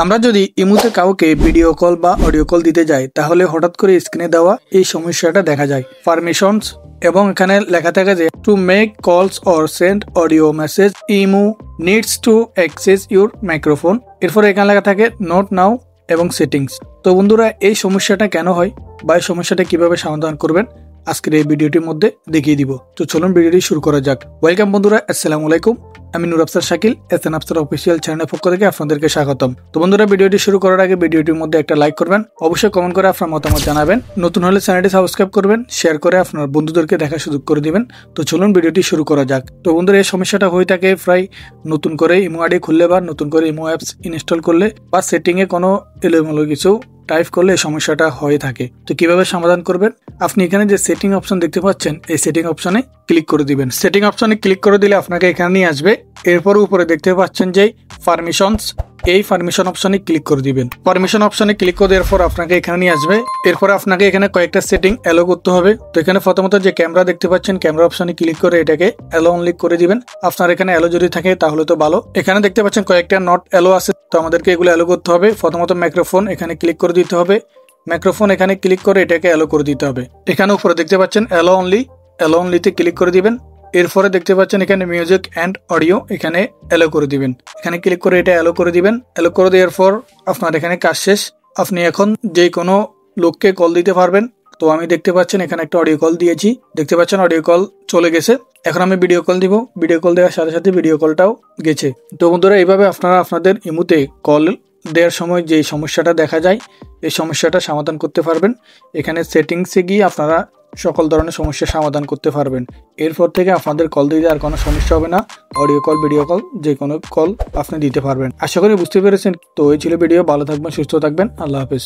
আমরা যদি ইমোতে কাউকে ভিডিও কল বা অডিও কল দিতে যাই তাহলে হঠাৎ করে স্ক্রিনে দেওয়া এই সমস্যাটা দেখা যায়। পারমিশনস এবং এখানে লেখা থাকে যে টু মেক কলস or send audio message imo needs to access your microphone. এরপর এখানে লেখা থাকে নট নাও এবং সেটিংস। তো বন্ধুরা এই সমস্যাটা কেন হয় বা এই সমস্যাটা কিভাবে সমাধান করবেন আজকের এই ভিডিওটির মধ্যে দেখিয়ে দিব। তো চলুন ভিডিওটি শুরু করা যাক। ওয়েলকাম বন্ধুরা, আসসালামু আলাইকুম। আমি নূর আফসার শাকিল, এসএন আফসার অফিসিয়াল চ্যানেলের পক্ষ থেকে আপনাদেরকে স্বাগতম। তো বন্ধুরা, ভিডিওটি শুরু করার আগে ভিডিওটির মধ্যে একটা লাইক করবেন, অবশ্যই কমেন্ট করে আপনার মতামত জানাবেন, নতুন হলে চ্যানেলটি সাবস্ক্রাইব করবেন, শেয়ার করে আপনার বন্ধুদেরকে দেখার সুযোগ করে দিবেন। তো চলুন ভিডিওটি শুরু করা যাক। তো বন্ধুরা, এই সমস্যাটা হয়ে থাকে প্রায় নতুন করে ইমো আইডি খুললে বা নতুন করে ইমো অ্যাপস ইনস্টল করলে বা সেটিংয়ে কোনো এলোমেলো কিছু টাইপ করলে এই সমস্যাটা হয়ে থাকে। তো কিভাবে সমাধান করবেন, আপনি এখানে যে সেটিং অপশন দেখতে পাচ্ছেন এই সেটিং অপশনে ক্লিক করে দিবেন। সেটিং অপশনে ক্লিক করে দিলে আপনাকে এখানে নিয়ে আসবে। এরপর উপরে দেখতে পাচ্ছেন যে পারমিশনস, এই পারমিশন অপশনে ক্লিক করে দিবেন। পারমিশন অপশনে ক্লিক করে দেওয়ার পর আপনাকে এখানে নিয়ে আসবে। এরপর আপনাকে এখানে কয়েকটা সেটিং এলো করতে হবে। তো এখানে প্রথমত যে ক্যামেরা দেখতে পাচ্ছেন ক্যামেরা অপশনে ক্লিক করে এটাকে এলো অনলি করে দিবেন। আপনার এখানে এলো যদি থাকে তাহলে তো ভালো। এখানে দেখতে পাচ্ছেন কয়েকটা নট এলো আছে, তো আমাদেরকে এগুলো এলো করতে হবে। প্রথমত মাইক্রোফোন এখানে ক্লিক করে দিতে হবে। মাইক্রোফোন এখানে ক্লিক করে এটাকে এলো করে দিতে হবে। এখানে উপরে দেখতে পাচ্ছেন এলো অনলিতে ক্লিক করে দিবেন। এরপরে দেখতে পাচ্ছেন এখানে মিউজিক অ্যান্ড অডিও, এখানে এলো করে দিবেন। এখানে ক্লিক করে এটা এলো করে দিবেন। এলো করে দেওয়ার পর আপনার এখানে কাজ শেষ। আপনি এখন যে কোনো লোককে কল দিতে পারবেন। তো আমি দেখতে পাচ্ছেন এখানে একটা অডিও কল দিয়েছি, দেখতে পাচ্ছেন অডিও কল চলে গেছে। এখন আমি ভিডিও কল দিব। ভিডিও কল দেওয়ার সাথে সাথে ভিডিও কলটাও গেছে। তো বন্ধুরা, এইভাবে আপনারা আপনাদের ইমোতে কল দেওয়ার সময় যে সমস্যাটা দেখা যায় এই সমস্যাটা সমাধান করতে পারবেন। এখানে সেটিংসে গিয়ে আপনারা সকল ধরনের সমস্যার সমাধান করতে পারবেন। এরপর থেকে আপনাদের কল দিতে আর কোনো সমস্যা হবে না। অডিও কল, ভিডিও কল, যে কোনো কল আপনি দিতে পারবেন। আশা করি বুঝতে পেরেছেন। তো এই ছিল ভিডিও। ভালো থাকবেন, সুস্থ থাকবেন। আল্লাহ হাফেজ।